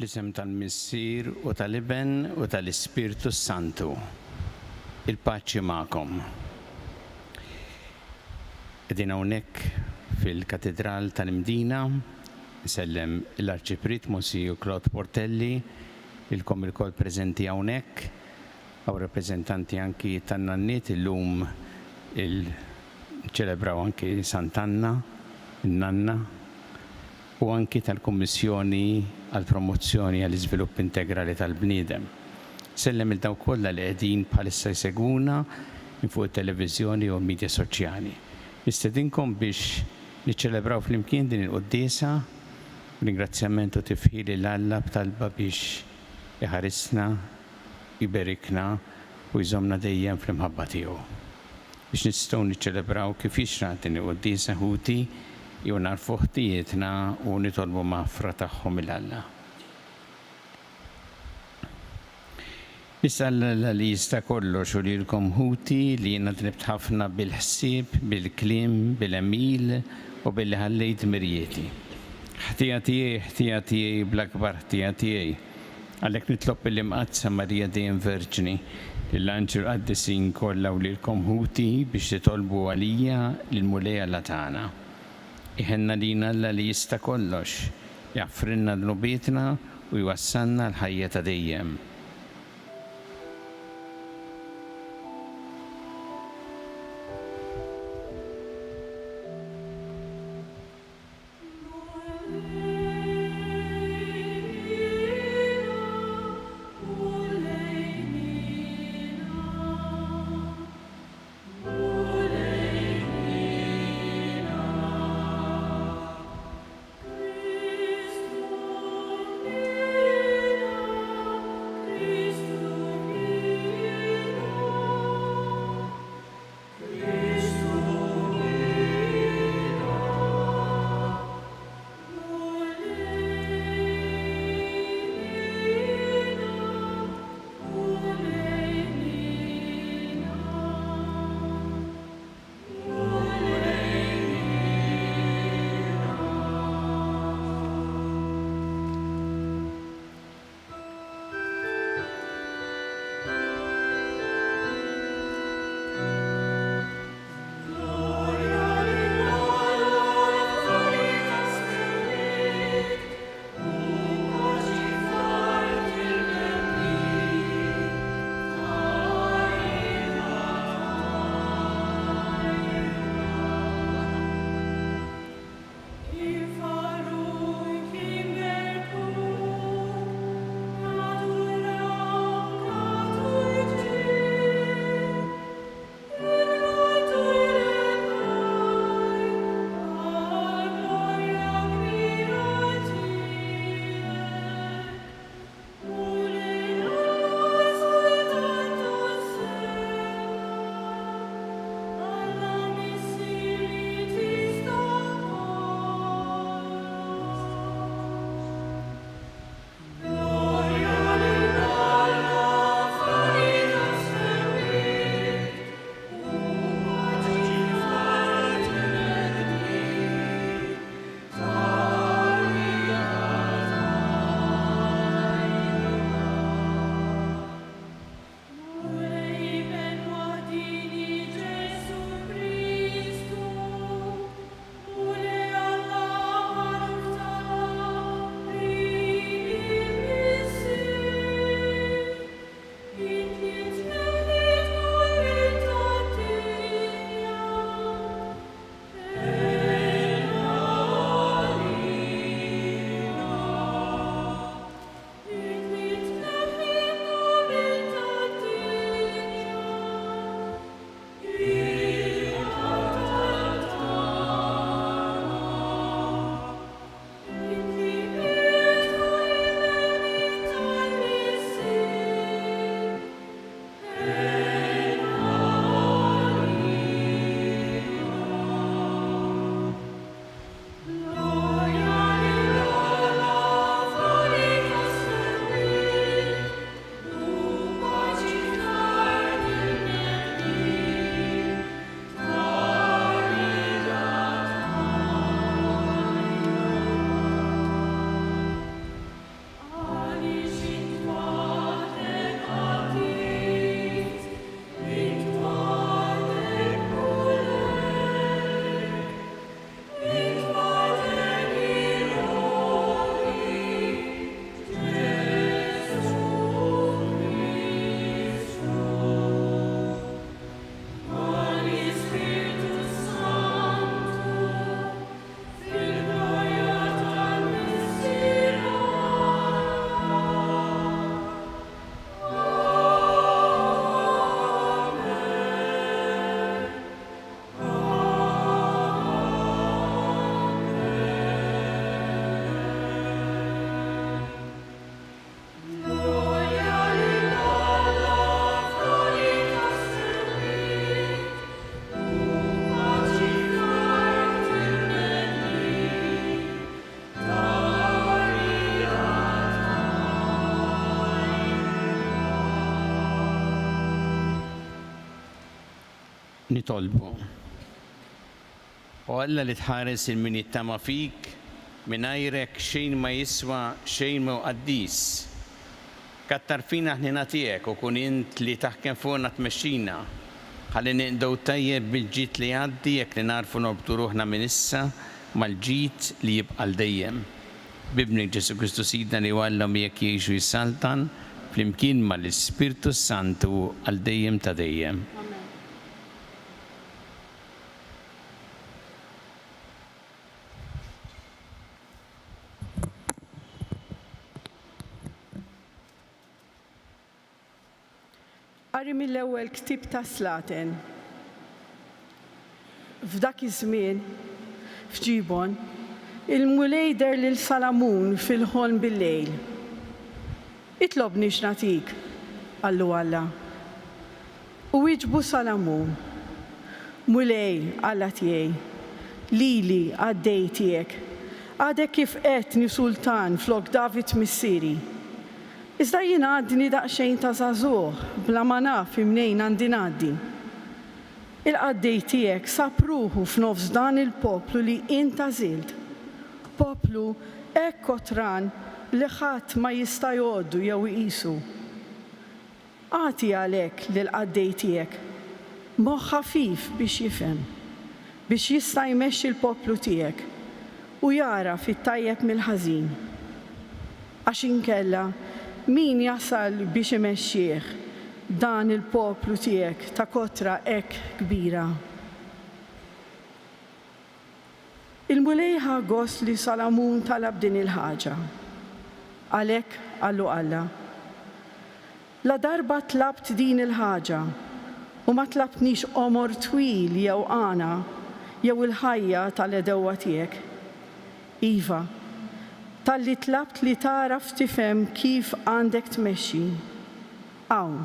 Fl-isem tal-Missier u tal-Iben u tal-Ispirtu Santu. Il-paċi magħkom. Qegħdin hawnhekk fil-Katedral tal-Mdina, isellem l-Arċiprit Monsiju Claude Portelli, ilkom il-kol preżenti hawnhekk, għaw rappreżentanti anki tan-Nanniet illum ċelebraw anki Sant'Anna, il-Nanna, u anki tal-Kummissjoni għal-Promozzjoni għall-Iżvilupp Integrali tal-Bniedem. Sellem il-daw kollha li qegħdin bħalissa jsegwuna fuq it-televiżjoni u l-midja soċjali. Nistedinkom biex niċċelebraw flimkien din il-quddiesa, ringrazzjament u tifħili l-Alla b'talba biex iħarisna, iberikna u jżomna dejjem fl-imħabba tiegħu. Biex nistgħu niċċelebraw kif jixraq din il-quddiesa ħuti jew narfu ħtijietna u nitolbu maħfra tagħhom il-Alla. Nisalla li jista' kollox u lilkom ħuti li jiena tnibt ħafna bil-ħsieb, bil-kliem, bil-emil u billi ħallejt mirjieti. Ħtija tiegħi bl-akbar ħtija tiegħi. Għalhekk nitlob il-imqazza Marija Dejjem Verġni lill-anġel qaddisin kollha u lilkom ħuti biex titolbu għalija lill-mulejja tagħna. Iħenna lina Alla li jista' kollox, jaffrinna dnubietna u jwassalna l-ħajja ta' dejjem. nitolbu. U Alla li tħares il-min jittama fik, minajrek xejn ma jiswa, xejn ma qaddis. Kattar fina ħnina tiegħek u kun int li taħkem fuqna tmexxina. Ħalli niqdew tajjeb bil-ġid li għaddi jekk li narfu norbtu ruħna minn issa mal-ġid li jibqa' dejjem. Bibnik Ġesu Kristu Sidna li għallhom jekk jgħixu jissaltan flimkien mal-Ispirtu Santu għal dejjem ta' dejjem. Qari mill-ewwel ktieb ta' Slaten. F'dak iż-żmien f'Ġibon, il-mulej der lil Salamun fil-ħolm bil-lejl. Itlobni x'natik, qallu Alla. U wieġbu Salamun, mulej Alla tiegħi, lili għaddej tiegħek, għadek kif qedni sultan flok David missieri. Iżda jien għadni daqsxejn ta' żagħżugħ bla ma naf imnejn għandi ngħaddi. Il-qaddej tiegħek sab ruħu f'nofs dan il-poplu li int għażilt. Poplu hekk kotran li ħadd ma jista' jgħoddu jew iqisu. Għati għalhekk lill-qaddej tiegħek moħħ ħafif biex jifhem, biex jista' jmexxi l-poplu tiegħek u jara fit-tajjeb mill-ħażin. Għax inkella min jasal biex imexxih dan il-poplu tiegħek ta' kotra hekk kbira. Il-mulejħa gost li Salamun talab din il-ħaġa. Għalhekk qallu Alla. La darba tlabt din il-ħaġa u ma tlabtnix omor twil jew għana jew il-ħajja tal-edewwa tiegħek. Iva, tal-li tlabt li taraf tifhem kif għandek tmexxi. Hawn,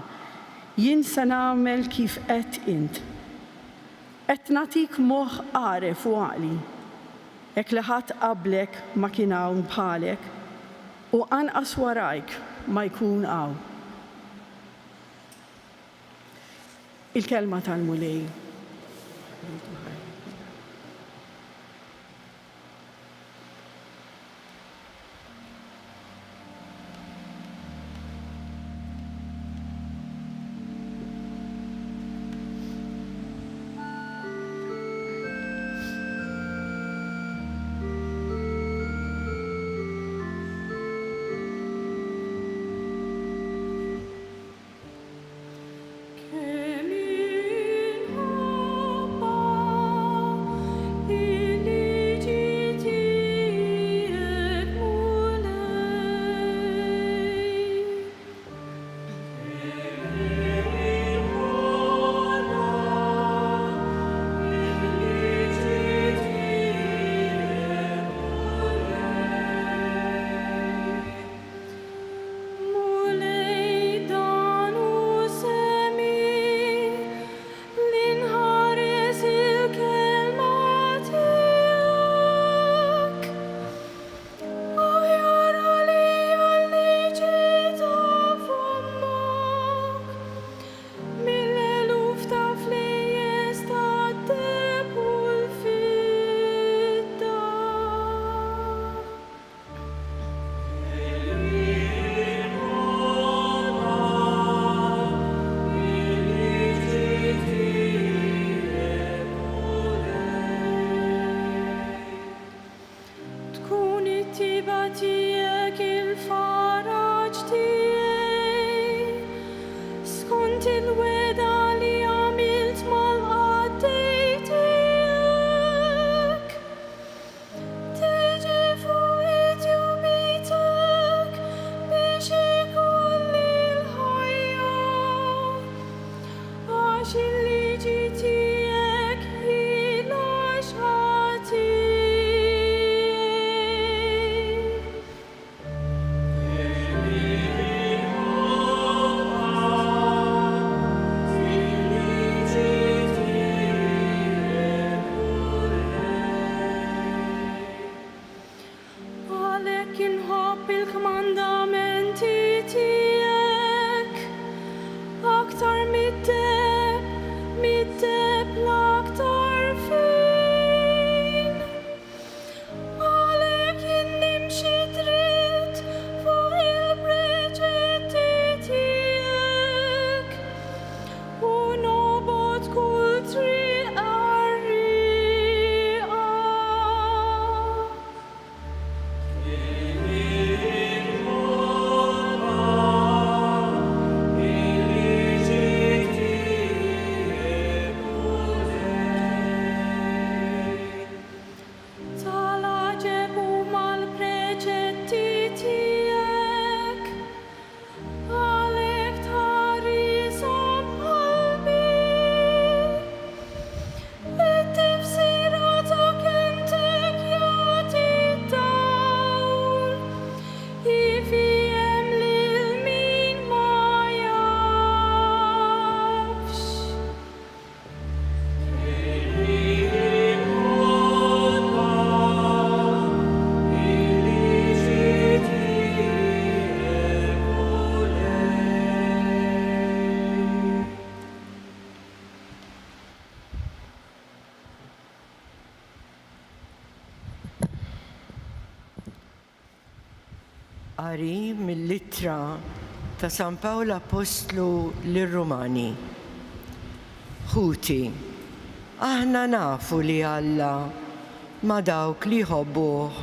jien se nagħmel kif qed int. Qed nagħtik moħħ għaref u għaqli. Hekk li ħadd qablek ma kien hawn bħalek u anqas warajk ma jkun hawn. Il-kelma tal-mulej. Qari mill-littra ta' San Pawl Apostlu lir-Rumani. Ħuti, aħna nafu li Alla ma' dawk li jħobbuh,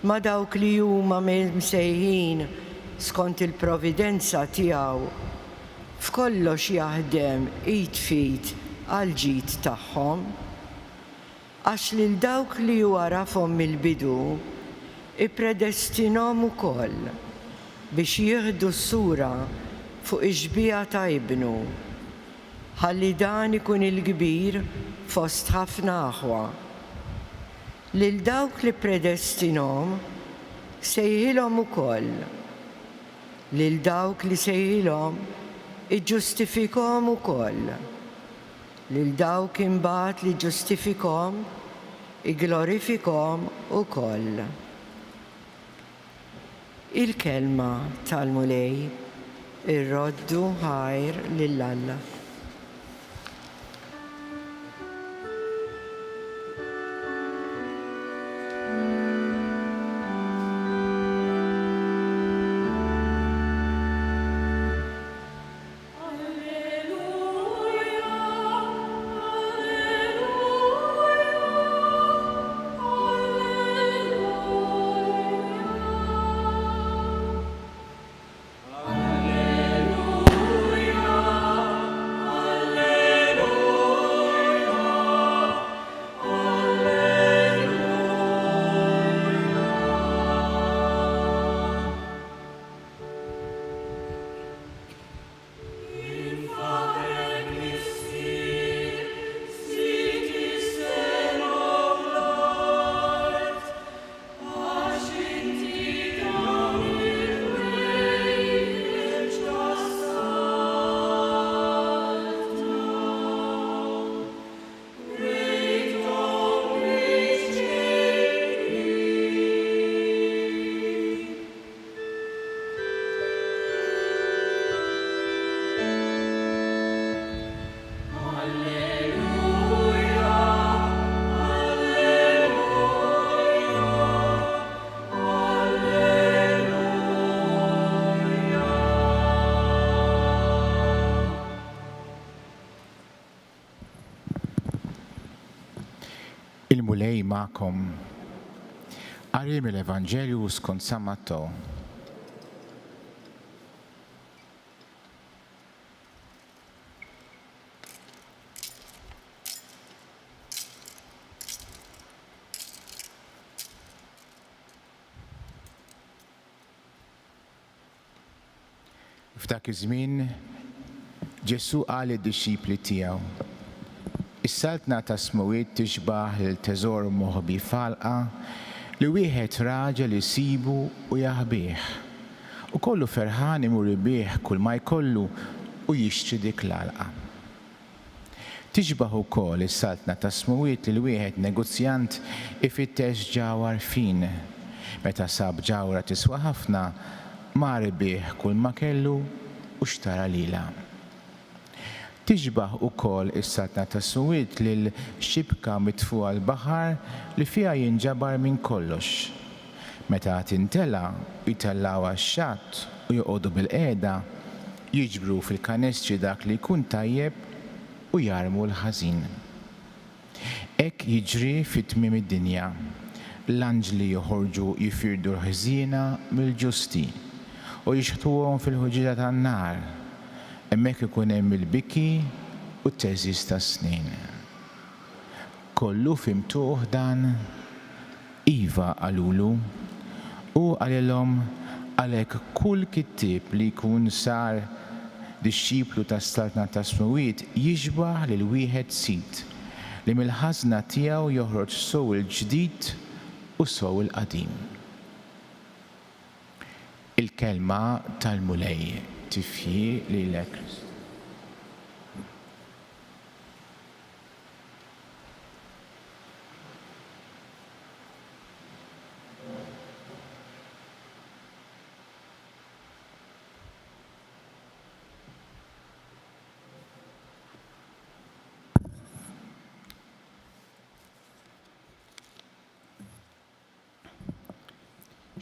ma' dawk li huma msejħin skont il-providenza tiegħu f'kollox jaħdem id fit għal ġid tagħhom, għax lil dawk li warafhom mill-bidu ippredestinom ukoll biex jieħdu s-sura fuq ix-xbieħa ta' ibnu, ħalli dan ikun il-kbir fost ħafna aħwa. Lil dawk li predestinom sejħilhom ukoll, lil dawk li sejħilhom iġġustifikhom ukoll, lil dawk imbagħad li ġustifikhom iglorifikhom ukoll. Il-kelma tal-mulej irroddu ħajr lill-Alla. Il-mulej ma'kom. Qari mill-Evanġelju skont San Matteo. F'dak iż-żmien Ġesu qal id-dixxipli tiegħu: Is-saltna ta' smuwiet tixbaħ il-teżor moħbi falqa li wieħed raġel isibu u jaħbih, u kollu ferħan imur ibih kull ma jkollu u jixtri dik l-għalqa. Tixbaħ ukoll is-saltna ta' smuwiet li wieħed negozjant ifittex ġawar fin. Meta sab ġawra tiswa ħafna, mar ibih kull ma kellu u xtara lilha. Tixbaħ ukoll is-saltna ta' smuwiet lil xibka mitfuqa l-baħar li fiha jinġabar minn kollox. Meta tintela jitellgħu għax-xatt u joqogħdu bil-qiegħda, jiġbru fil-kanestri dak li jkun tajjeb u jarmu l-ħażin. Hekk jiġri fit-tmiem id-dinja. L-anġli joħorġu jifirdu l-ħżiena mill-ġusti u jixħtuhom fil-ħuġġiġa tan-nar. Hemmhekk ikun hemm il-biki u t-teżiż tas-snien. Kollu fimtuh dan, iva qalulu, u qalilhom għalhekk kull kittieb li jkun sar dixxiplu tas-saltna ta' smuwiet jixbaħ lil wieħed sit li mill-ħażna tiegħu joħroġ sow il-ġdid u sow il-qadim. Il-kelma tal-mulej tifji lilek.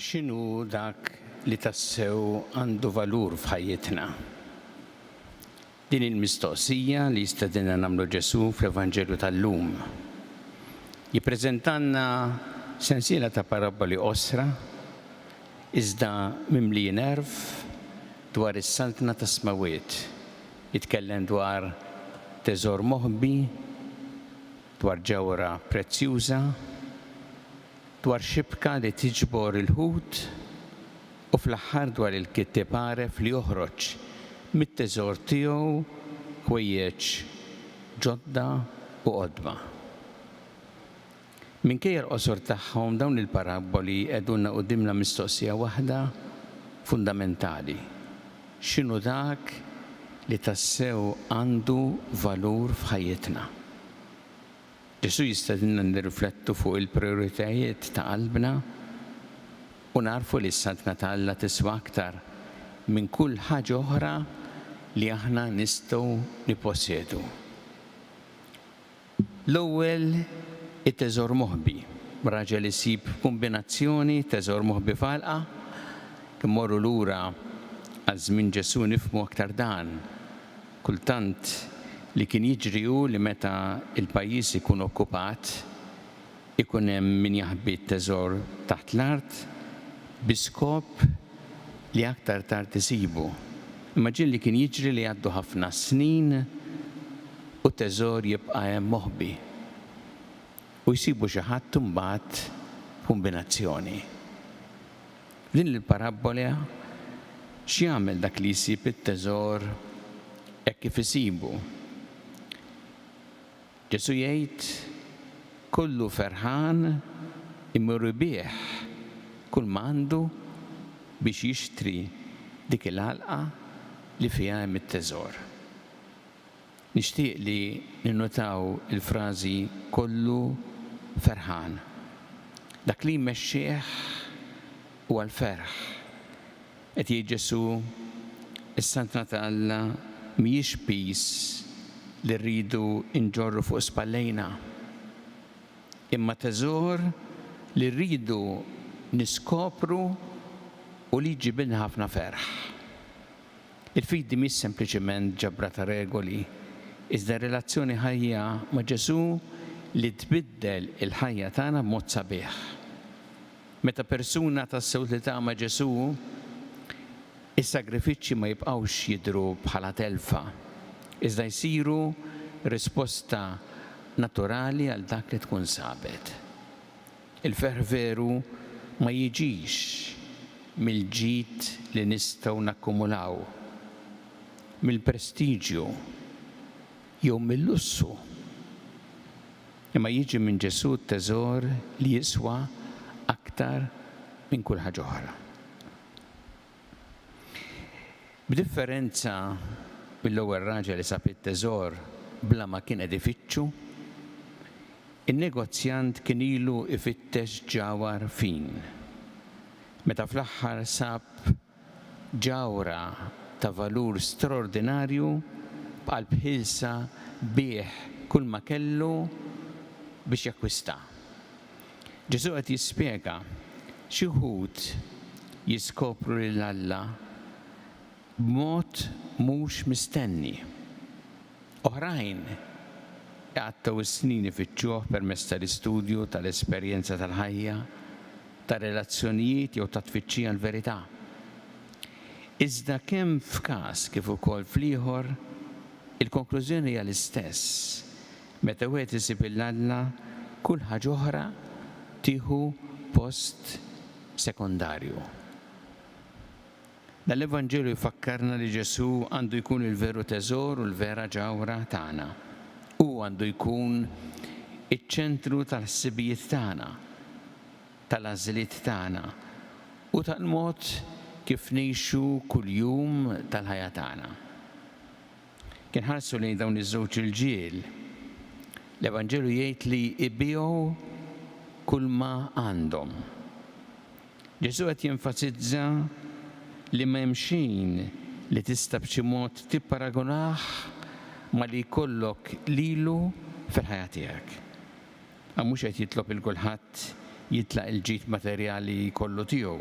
X'inhu dak li tassew għandu valur f'ħajjitna? Din il-mistoqsija li jistedinna nagħmlu Ġesu fl-Evanġelju tal-lum. Jippreżentanna sensiela ta' paraboli osra, iżda mimli nerv dwar is-saltna ta' smawiet. Jitkellem dwar teżor moħbi, dwar ġewra prezzjuża, dwar xibka li tiġbor il-ħut u fl-aħħar dwar il-kittieb għaref li joħroġ mit-teżor tiegħu ħwejjeġ ġodda u qodma. Minkejja l-qosor tagħhom dawn il-paraboli qegħdunna qudiemna mistoqsija waħda fundamentali. X'inhu dak li tassew għandu valur f'ħajjitna? Ġesu jistedinna nirriflettu fuq il-prioritajiet ta' qalbna u narfu li s-saltna ta' Alla tiswa aktar minn kull ħaġa oħra li aħna nistgħu nippossjedu. L-ewwel it-teżor moħbi. Raġel isib kombinazzjoni teżor moħbi falqa, kemm morru lura għal żmien Ġesu nifhmu aktar dan. Kultant li kien jiġri hu li meta il-pajjiż ikun okkupat, ikun hemm min jaħbi t-teżor taħt l-art biskop li aktar tard isibu. Immaġin li kien jiġri li għaddu ħafna snin u t-teżor jibqa' hemm moħbi. U jsibu xi ħadd imbagħad kombinazzjoni. Din il-parabola x'jagħmel dak li jsib it-teżor hekk kif isibu. Ġesu jgħid kullu ferħan imur bih kull ma għandu biex jixtri dik il-għalqa li fiha hemm it-teżor. Nixtieq li ninnotaw il-frażi kollu ferħan. Dak li jmexxih huwa l-ferħ. Qed jgħid Ġesu is-saltna ta' Alla mhijiex piż li rridu nġorru fuq spallejna, imma teżor li rridu niskopru u li jġibilna ħafna ferħ. Il-fidi mhix sempliċement ġabra ta' regoli, iżda relazzjoni ħajja ma' Ġesu li tbiddel il-ħajja tagħna b'mod sabiħ. Meta persuna tassew li ta' ma' Ġesu, is-sagrifiċċji ma jibqgħux jidhru bħala telfa, iżda jsiru risposta naturali għal dak li tkun sabet. Il-ferħ veru ma jiġix mill-ġid li nistgħu nakkumulaw, mill-prestiġju jew mill-lussu. Imma jiġi minn Ġesu t-teżor li jiswa aktar minn kull ħaġa oħra. B'differenza mill-ewwel raġel li sab it-teżor bla ma kien qed ifittxu, in-negozjant kien ilu ifittex ġawar fin. Meta fl-aħħar sab ġawra ta' valur straordinarju bħal ħilsa bih kull ma kellu biex jakkwista. Ġesu qed jispjega xi wħud jiskopru lil Alla b'mod mhux mistenni. Oħrajn għaddew is-snin ifittxuh permezz tal-istudju, tal-esperjenza tal-ħajja, ta' relazzjonijiet jew ta' tfittxija l-verità. Iżda kemm f'każ kif ukoll fl-ieħor, il-konklużjoni hija l-istess. Meta wieħed isib il-Alla, kull ħaġa oħra tieħu post sekondarju. Dal-Evanġelju jfakkarna li Ġesu għandu jkun il-veru teżor u l-vera ġawra tagħna. U għandu jkun iċ-ċentru tal-ħsibijiet tagħna, tal-għażliet tagħna u tal-mod kif ngħixu kuljum tal-ħajja tagħna. Kien ħarsu lejn dawn iż-żewġ irġiel. L-Evanġelju jgħid li ibiegħu kull ma għandhom. Ġesu qed jenfasizza li ma hemm xejn li tista' b'xi mod tipparagunah ma li jkollok lilu fil-ħajja tiegħek. Ma mhux qed jitlob il kulħadd jitlaq il-ġid materjali kollu tiegħu,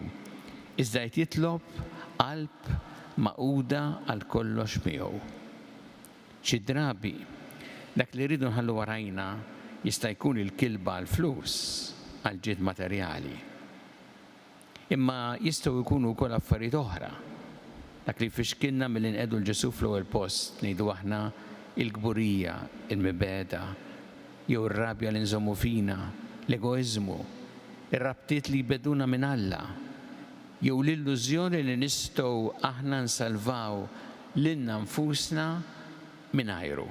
iżda qed jitlob qalb maquda għal kollox miegħu. Xi drabi dak li rridu nħallu warajna jista' jkun il-kilba għal flus għal ġid materjali. Imma jistgħu jkunu wkoll affarijiet oħra. Dak li fixkilna mill-inqedu l-Ġesu fl-ewwel post ngħidu aħna il-gburija, il-mibeda, jew ir-rabja li nżommu fina, l-egoiżmu, ir-rabtiet li jbeduna minn Alla, jew l-illużjoni li nistgħu aħna nsalvaw lilna nfusna mingħajru.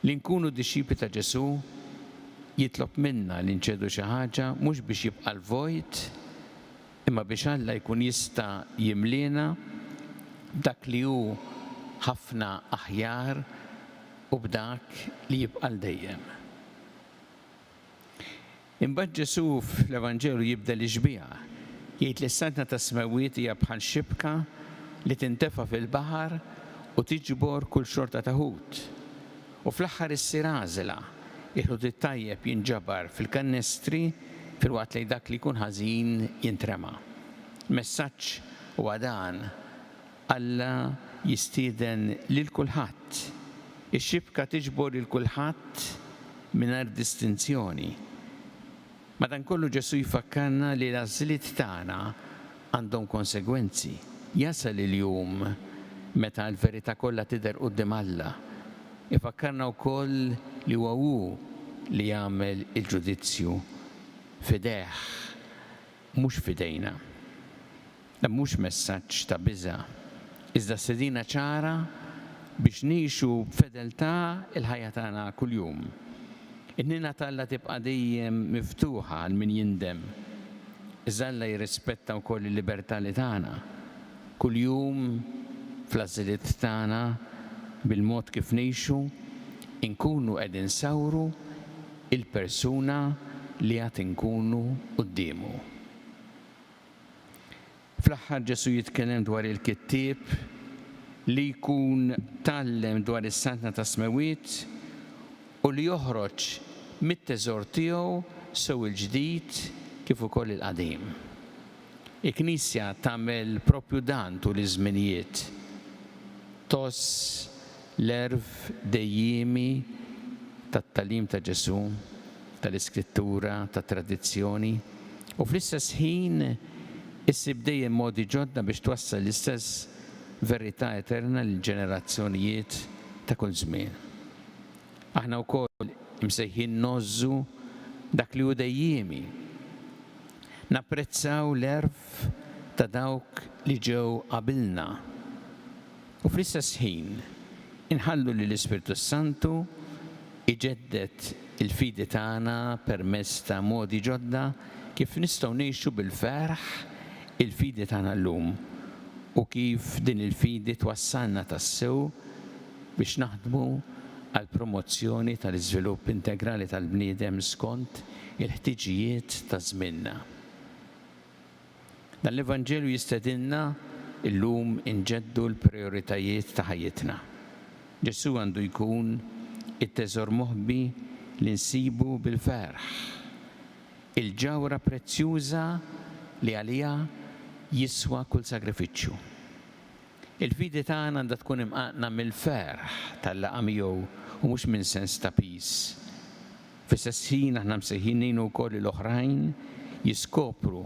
Li nkunu dixxipli ta' Ġesu jitlob minna li nċedu xi ħaġa mhux biex jibqa' l-vojt, imma biex Alla jkun jista' jimliena dak li hu ħafna aħjar u b'dak li jibqa' l-dejjem. Imbagħad Ġesu fl-Evanġelu jibda l-ixbiegħ jgħid li s-santna ta' smawiet hija bħal xibka li tintefa' fil-baħar u tiġbor kull xorta ta' ħut. U fl-aħħar issir għażla, il-ħut it-tajjeb jinġabar fil-kannestri fil-waqt li dak li jkun ħażin jintrema. Messaġġ huwa dan Alla jistieden lil kulħadd. Ix-xibka tiġbor lil kulħadd mingħajr distinzjoni. Madankollu Ġesu jfakkarna li l-għażliet tagħna għandhom konsegwenzi. Jasal il-jum meta l-verità kollha tidher quddiem Alla. Ifakkarna wkoll li huwa hu li jagħmel il-ġudizzju fidejh, mhux fidejna. Dan mhux messaġġ ta' biża', iżda sedina ċara biex nigħixu b'fedeltà il-ħajja tagħna kuljum. In-nina t'Alla tibqa' dejjem miftuħa għal min jindem. Iżda Alla jirrispetta wkoll il-libertà li tagħna. Kuljum fl-għażliet tagħna bil-mod kif ngħixu inkunu qegħdin nsawru il-persuna li għad inkunu qudiemu. Fl-aħħar Ġesu jitkellem dwar il-kittieb li jkun tallem dwar is-santna ta' smawiet u li joħroġ mit-teżor tiegħu sew il-ġdid kif ukoll il-qadim. Il-Knisja tagħmel proprju dan tul iż-żminijiet. Toss l-erf dejjiemi tat-tagħlim ta' Ġesu, tal-Iskrittura, tat-tradizzjoni u fl-istess ħin issib dejjem modi ġodda biex twassal l-istess verità eterna lil ġenerazzjonijiet ta' kull żmien. Aħna wkoll imsejħin nożżu dak li hu dejjiemi. Napprezzaw l-erf ta' dawk li ġew qabilna. U fl-istess ħin inħallu li l-Ispiritu Santu iġeddet il-fidi tagħna permezz ta' modi ġodda kif nistgħu ngħixu bil-ferħ il-fidi tagħna llum u kif din il-fidi twassalna tassew biex naħdmu għal promozzjoni tal-iżvilupp integrali tal-bniedem skont il-ħtiġijiet ta' żmienna. Dan l-Evanġelju jistedinna illum inġeddu l-prijoritajiet ta' ħajjitna. Ġesu għandu jkun it-teżor moħbi li nsibu bil-ferħ, il-ġawra prezzjuża li għalija jiswa kull sagrifiċċju. Il-fidi tagħna għandha tkun imqaqna mill-ferħ tal-laqa miegħu u mhux minn sens ta' pis. Fis-stess ħin aħna msejħin ngħinu wkoll l-oħrajn jiskopru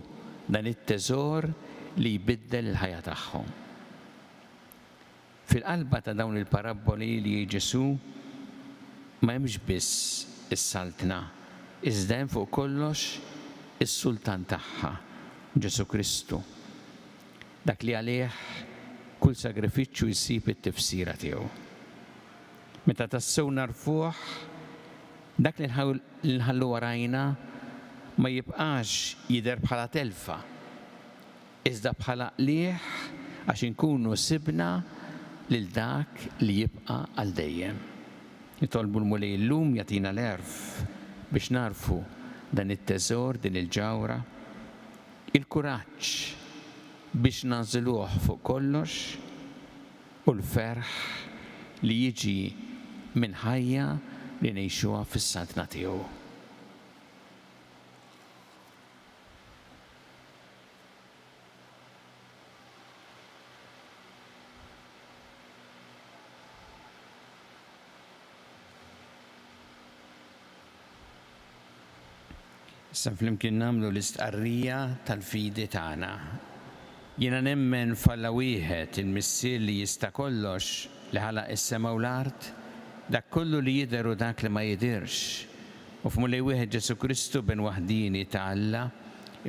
dan it-teżor li jbiddel il-ħajja tagħhom. Fil-qalba ta' dawn il-paraboli li Ġesu ma hemmx biss is-saltna, iżda hemm fuq kollox is-sultan tagħha, Ġesu Kristu. Dak li għalih kull sagrifiċċju jsib it-tifsira tiegħu. Meta tassew narfuh, dak li nħallu warajna ma jibqax jidher bħala telfa, iżda bħala qlieħ għax inkunu sibna lil dak li jibqa' għal dejjem. Nitolbu l-Mulej llum jagħtina l-erf biex narfu dan it-teżor, din il-ġawra, il-kuraġġ biex nażluh fuq kollox u l-ferħ li jiġi minn ħajja li ngħixuha fis-saltna tiegħu. Issa flimkien nagħmlu l-istqarrija tal-fidi tagħna. Jiena nemmen f'Alla wieħed il-Missier li jista' kollox li ħalaq is-sema u l-art, dak kollu li jidher u dak li ma jidirx. U f'Mulej wieħed Ġesu Kristu ben waħdini ta' Alla,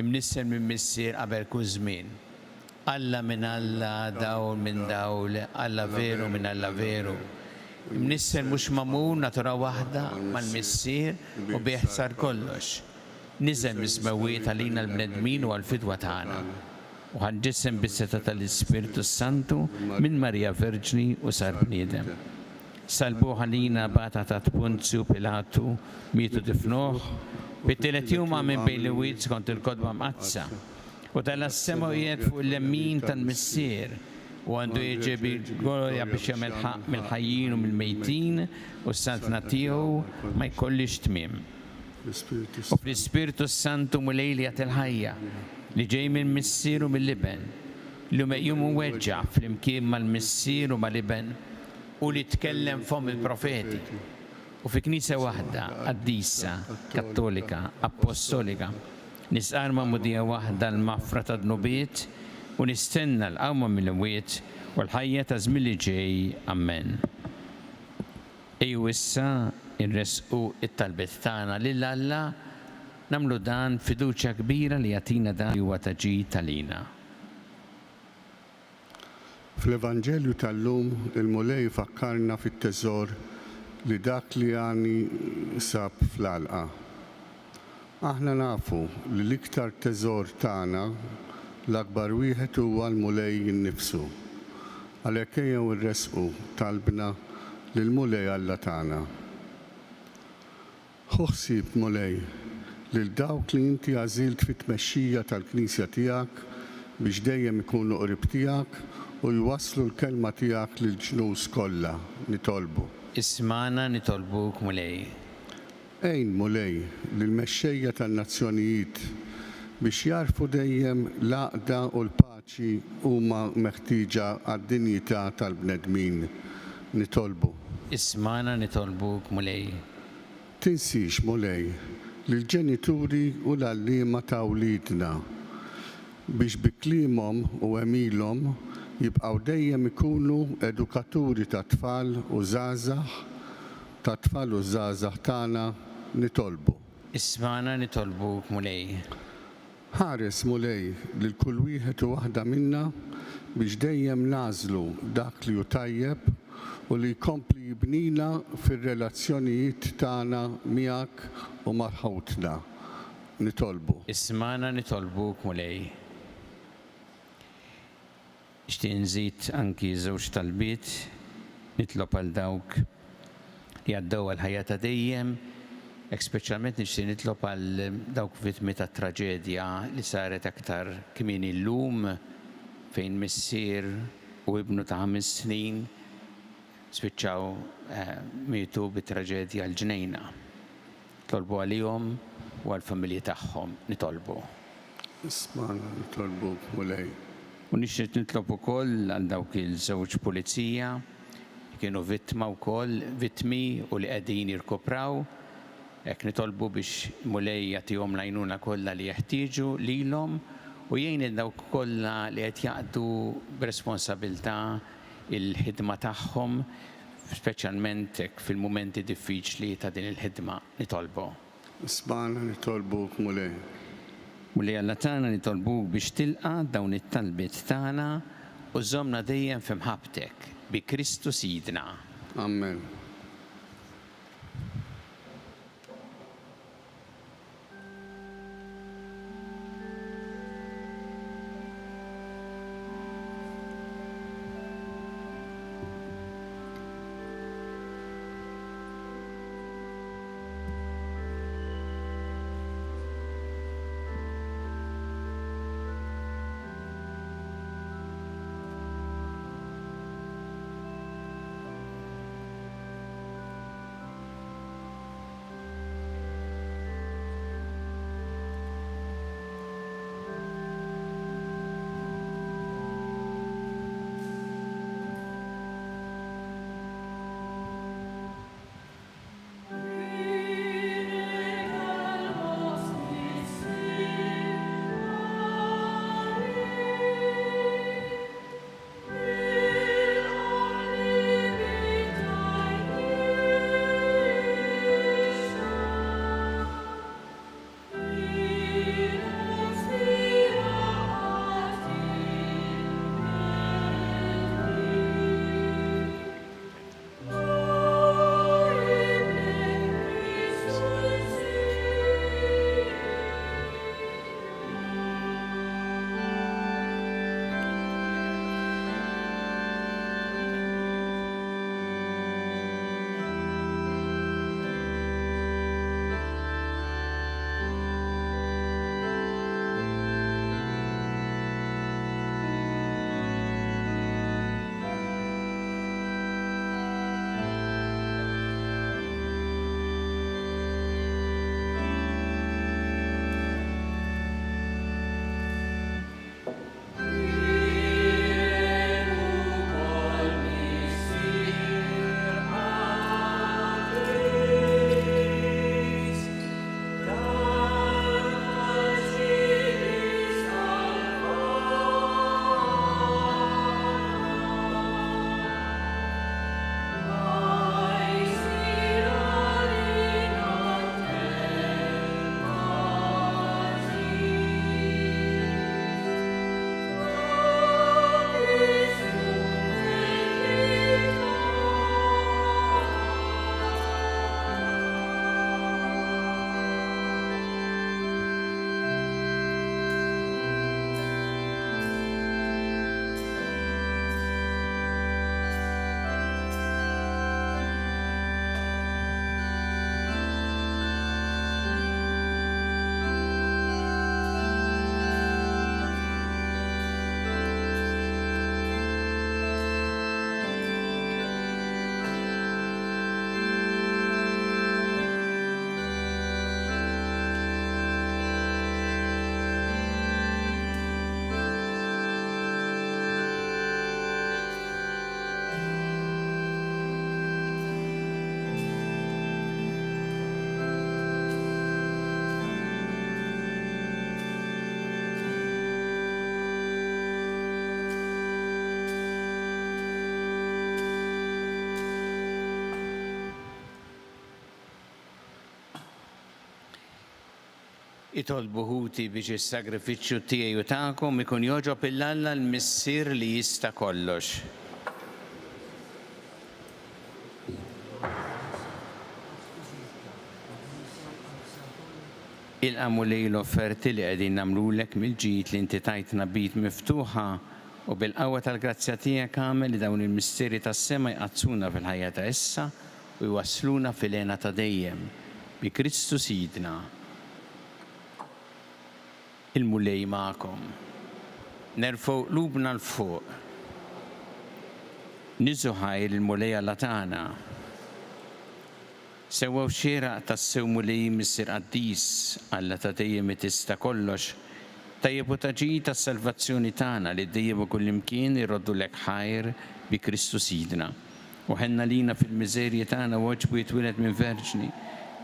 imnissel minn Missier qabel kull żmien. Alla minn Alla, dawl minn dawl, Alla veru minn Alla veru. Imnissel mhux mamur natura waħda mal-Missier u biħsar kollox. Niżel mismewwiet għalina l-bnedmin u għal-fidwa tagħna. U ħanġissem bis-seta tal-Ispiritu Santu minn Marija Verġni u sar bniedem. Salbuh għalina bata ta' Ponzju Pilatu, mietu difnuh, bit-tielet jum minn bejn l-wied skont il-kodba mqazza. U tal-assema jiet fuq il-lemmin tal-Missier u għandu jieġebi glorja biex jagħmel ħaq mill-ħajjin u mill-mejtin u s-santna tiegħu ma jkollix tmiem. U fl-Ispiritu Santu mulej li jagħti l-ħajja li ġej mill-Missier u mill-Liben, li meqjum u weġġa' flimkien mal-Missier u mal-Liben u li tkellem fom il-profeti. U fi Knisja waħda, qaddisa, kattolika, apostolika, nisqarma mudija waħda l-mafra ta' dnubiet u nistenna l-qawma mill-imwiet u l-ħajja ta' żmien li ġej. Amen. Ejju issa irresqu it-talbet tagħna lil Alla, nagħmlu dan fiduċja kbira li jagħtina dan huwa taġid talina. Fl-Evanġelju tal-lum il-Mulej fakkarna fit-teżor li dak li għani sab fl-alqa. Aħna nafu li l-iktar teżor tagħna l-akbar wieħed huwa l-Mulej innifsu. Għalhekk ejjew irresqu talbna lill-Mulej Alla tagħna. Ħossib Mulej lil dawk li inti għażilt fit-tmexxija tal-Knisja tiegħek biex dejjem ikunu qrib tiegħek u jwasslu l-kelma tiegħek lill-ġnus kollha nitolbu. Ismana nitolbuk Mulej. Ejn Mulej lill-mexxejja tan-nazzjonijiet biex jarfu dejjem l-għaqda u l-paċi huma meħtieġa għad-dinjità tal-bnedmin nitolbu. Ismana nitolbuk Mulej. Tinsix Mulej lill-ġenituri u l-għalliema ta' wliedna biex bi klihom u għemilhom jibqgħu dejjem ikunu edukaturi ta' tfal u żgħażagħ tagħna nitolbu. Ismana nitolbuk Mulej. Ħares Mulej lil kull wieħed u waħda minna biex dejjem nażlu dak li hu tajjeb u li jkompli jibnina fir-relazzjonijiet tagħna miegħek u mal-ħawtna nitolbu. Ismana nitolbuk Mulej. Nixtieq nżid anki żewġ talbiet nitlob għal dawk li għaddew għal ħajja ta' dejjem, speċjalment nixtieq nitlob għal dawk vittmi ta' traġedja li saret aktar kmieni llum fejn missier u ibnu ta' 5 snin spiċċaw mietu bit-traġedja l-ġnejna. Tolbu għalihom u għall-familji tagħhom nitolbu. Ismana nitolbu Mulej. U nixtieq nitlob ukoll għal dawk il-żewġ pulizija li kienu vittma wkoll vittmi u li qegħdin jirkupraw, hekk nitolbu biex Mulej jagħtihom l-għajnuna kollha li jeħtieġu lilhom u jgħin dawk kollha li qed jaqdu b'responsabbiltà il-ħidma tagħhom, speċjalment fil-mumenti diffiċli ta' din il-ħidma nitolbu. Ismana nitolbuk Mulej. Mulej Alla tagħna nitolbuk biex tilqa' dawn it-talbiet tagħna u żommna dejjem f'imħabbtek bi Kristu Sidna. Amen. Itolbu ħuti biex is-sagrifiċċju tiegħi u tagħkom ikun joġob il-Alla l-Missier li jista' kollox. Il-qamu lej l-offerti li qegħdin nagħmlulek mill-ġid li inti tajtna bid miftuħa u bil-qawwa tal-grazzja tiegħek għamel li dawn il-mistieri tas-sema jqazzuna fil-ħajja ta' issa u jwassluna fil-għena ta' dejjem bi Kristu Sidna. Il-mulej magħkom. Nerfgħu qlubna l-fuq. Niżu ħajr il-mulej Alla tagħna. Sewwew xieraq tas-sew mulej Missier Qaddis Alla ta' dejjem tista' kollox. Tajjebu taġi tas-salvazzjoni tagħna li dejjebu kullimkien irroddu lek ħajr bi Kristu Sidna. U ħenna lina fil-miżerji tagħna woġbu jitwiled minn verġni.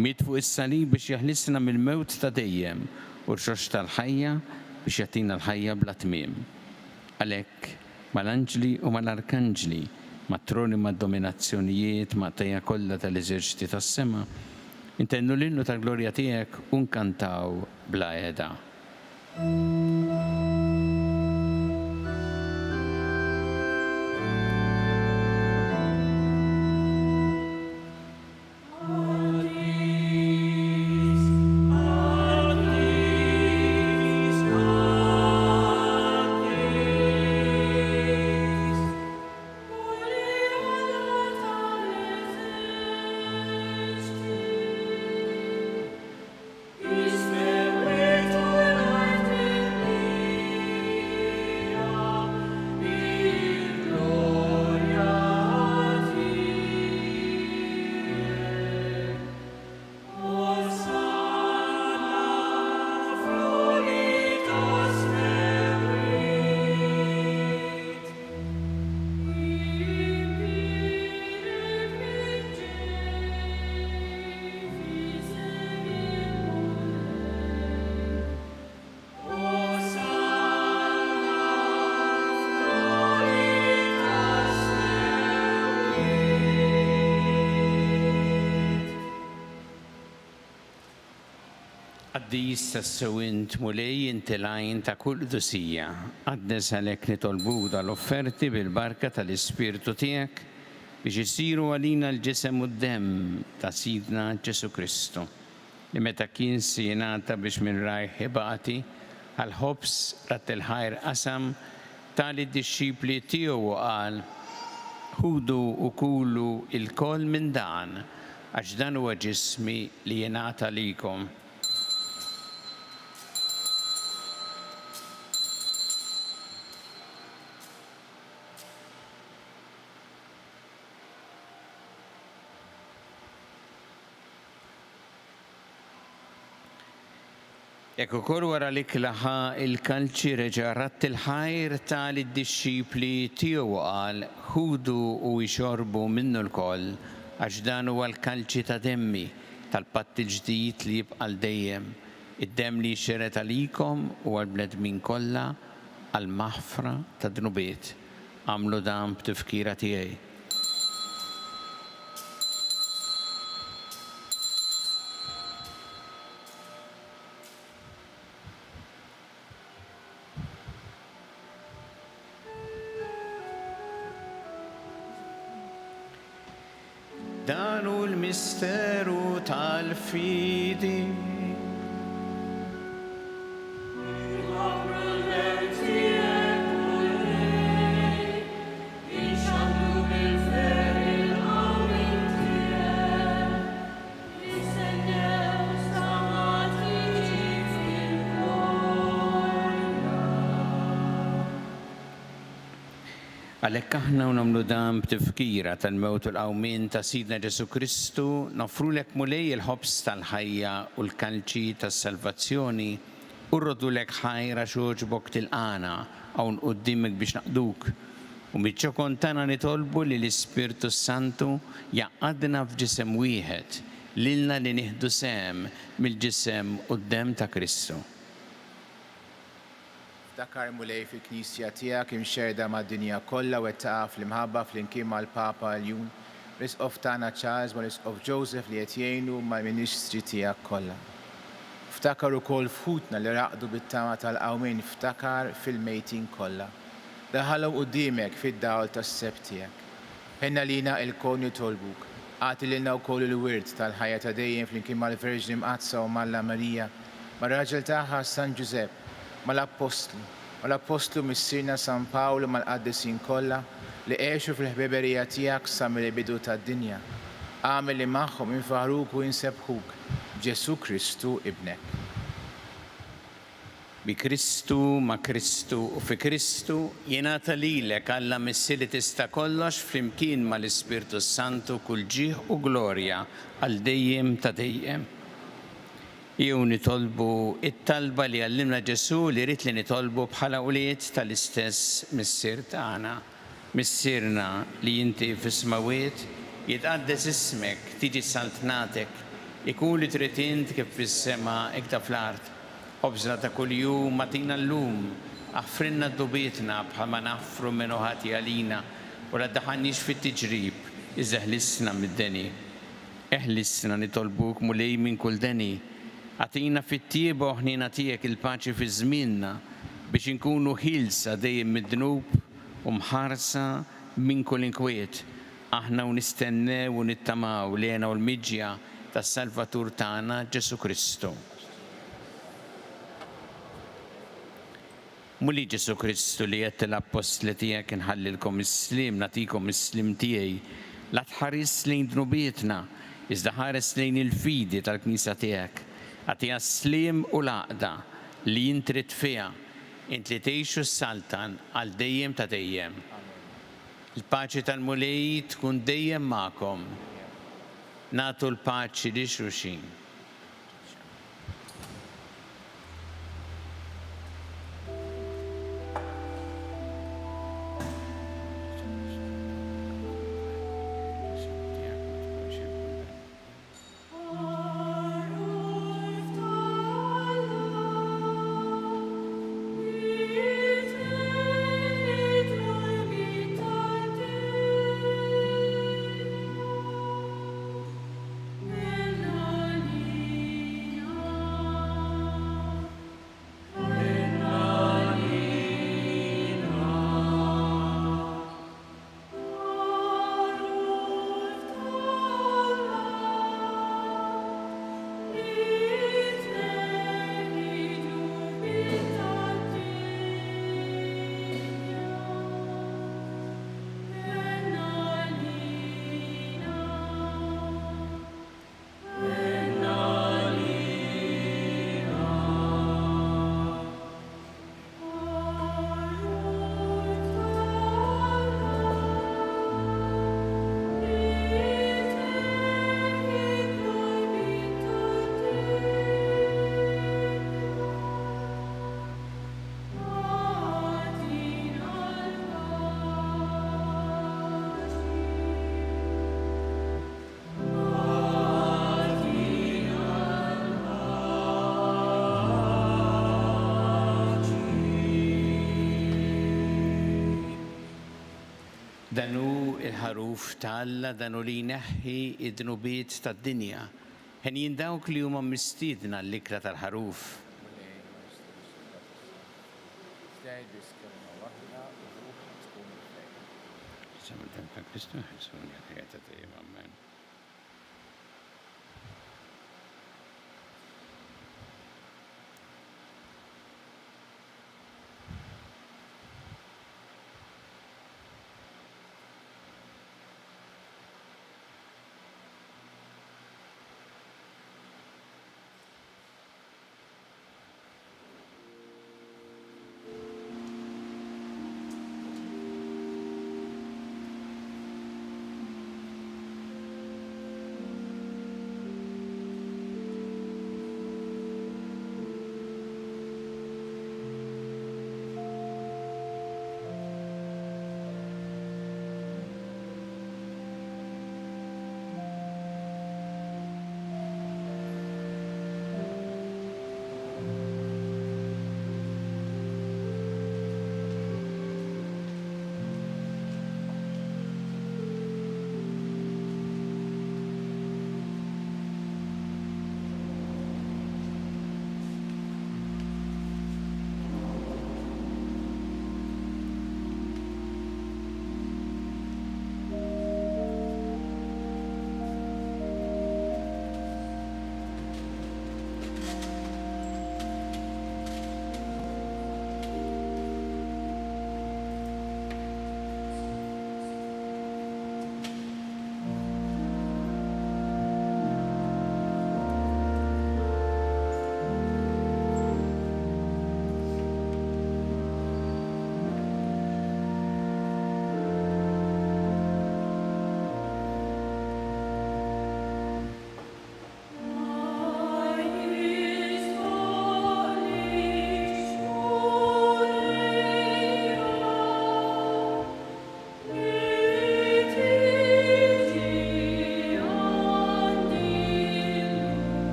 Miet fuq is-salib biex jaħlisna mill-mewt ta' dejjem u rxox tal-ħajja biex jagħtina l-ħajja bla tmiem. Għalhekk mal-anġli u mal-arkanġli, mat-troni mad-dominazzjonijiet, mat-tejja kollha tal-eżerċiti tas-sema, intennu l-innu tal-glorja tiegħek u nkantaw bla qiegħda. Qaddis tas-sewint mulej inti lajn ta' kull dusija. Għaddes għalhekk nitolbu dal-offerti bil-barka tal-Ispirtu tiegħek biex isiru għalina l-ġisem u d-demm ta' Sidna Ġesu Kristu li meta kien jingħata biex minn rajh ibati għal-ħobs rat il-ħajr qasam tal-disċipli tiegħu qal ħudu u kulu il-koll minn dan għax dan huwa ġismi li jingħata likom. Jekk ukoll wara li klaħa il-kalċi reġa' ratt il-ħajr tal-disċipli tiegħu qal ħudu u jxorbu minnu l-koll għax dan huwa l-kalċi ta' demmi tal-patt il-ġdid li jibqa' dejjem. Id-demm li jxeret għalikom u għall-bnedmin kollha għall-maħfra ta' dnubiet. Għamlu dan b'tifkira tiegħi. Dan hu l-misteru tal-fidi. Għalhekk aħna nagħmlu dan b'tifkira tal-mewt u l-qawmien ta' Sidna Ġesu Kristu, nofrulek mulej il-ħobs tal-ħajja u l-kalċi tas-salvazzjoni u rrodulek ħajra xogħbok tilqana hawn quddiemek biex naqduk. U miċ-ċokon tagħna nitolbu li l-Ispirtu Santu jaqgħadna f'ġisem wieħed lilna li nieħdu sehem mill-ġisem u d-demm ta' Kristu. Dakar mulej fil-Knisja tiegħek imxerda mad-dinja kollha u wettaqha fl-imħabba flimkien mal-Papa Ljun, l-Isqof tagħna Charles mal-Isqof Joseph li qed jgħinu mal-Ministri tiegħek kollha. iftakar ukoll futna li raqdu bit-tama tal-qawmin iftakar fil-mejtin kollha. Daħalhom quddiemek fid-dawl tas-seb tiegħek. Ħenna lina l-kon jitolbuk. Għati lilna wkoll il-wirt tal-ħajja ta' dejjem flimkien mal-Verġni Mqazza u mal-Alla Marija, mar-raġel tagħha San Ġusepp, mal-Apostlu missierna San Pawlu mal-qaddisin kollha li għexu fil-ħbiberija tiegħek sa mill-bidu tad-dinja. Għamel li magħhom infaħruk u jinsebħuk b'Ġesu Kristu ibnek. Bi Kristu, ma' Kristu u fi Kristu jingħata lilek Alla missi li tista' kollox flimkien mal-Ispirtu Santu kull ġieħ u glorja għal dejjem ta' dejjem. Jew nitolbu it-talba li għallimna Ġesu li rid li nitolbu bħala uliet tal-istess missier tagħna. Missierna li inti fis-smawiet jitqaddes ismek, tiġi saltnatek, ikun li trid int kif fis-sema hekk ta' fl-art. Obżna ta' kuljum matina llum, affrinna d-dubietna bħalma naffru minnu ħati għalina u la daħannix fit-tiġrib, iżda ħlissna mid-deni. Eħlissna nitolbuk mulej minn kull deni. Għatina fit-tieba ħnina tiegħek il-paċi fi żmienna biex inkunu ħilsa dejjem mid-dnub u mħarsa minn kull inkwiet. Aħna u nistennew u nittamaw li għena u l-miġja tas-Salvatur tagħna Ġesu Kristu. Muli Ġesu Kristu li jett l-apostli tiegħek inħallilkom is-slim, natikom is-slim tiegħi, la tħares lejn dnubietna, iżda ħares lejn il-fidi tal-Knisja tiegħek. Għatija slim u laqda li jintrid fiha, int li tgħixu s-saltan għal dejjem ta' dejjem. Il-paċi tal-mulej tkun dejjem magħkom. Nagħtu l-paċi li xulxin. Danu il-ħaruf ta' Alla, danu li jneħħi id-dnubiet tad-dinja. Ħen jindawk li huma mistiedna l-ikra tal-ħaruf.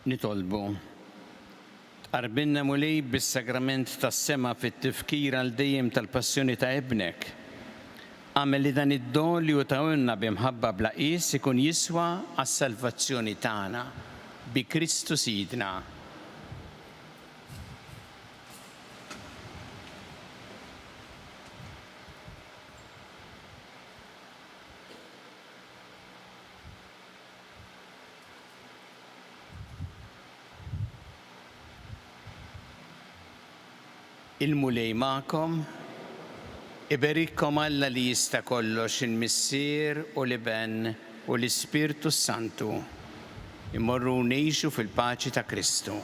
nitolbu. Tqarbilna mulej bis-sagrament tas-sema fit-tifkir għal dejjem tal-passjoni ta' ibnek. Għamel li dan id-don li utawilna bimħabba blaqis ikun jiswa għas-salvazzjoni tagħna bi Kristu Sidna. Il-mulej ma'kom, iberikkom Alla li jista' kollox il-Missier u l-Iben u l-Ispirtu Santu. Immorru ngħixu fil-paċi ta' Kristu.